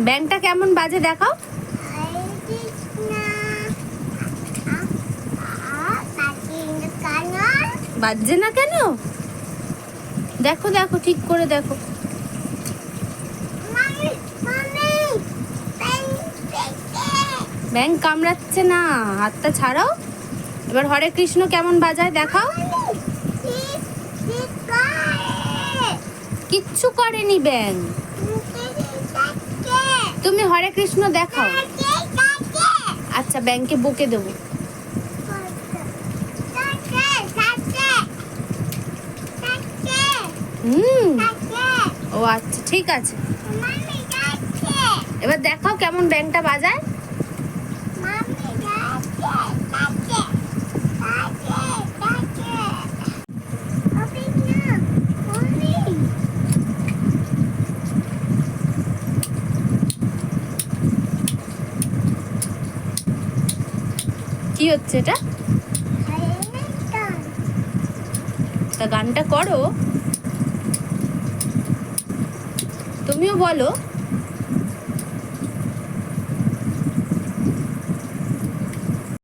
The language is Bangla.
ব্যাংকটা কেমন বাজে দেখাও। বাজছে না কেন? দেখো দেখো, ঠিক করে দেখো। ব্যাংক কামড়াচ্ছে না, হাতটা ছাড়াও। এবার হরে কৃষ্ণ কেমন বাজায় দেখাও। কিচ্ছু করেনি ব্যাংক। তুমি হরে কৃষ্ণ দেখাও। আচ্ছা, ব্যাংকে বকে দেবো। ও আচ্ছা, ঠিক আছে। এবার দেখাও কেমন ব্যাংকটা বাজায়। কি হচ্ছে এটা? তা গানটা করো, তুমিও বলো।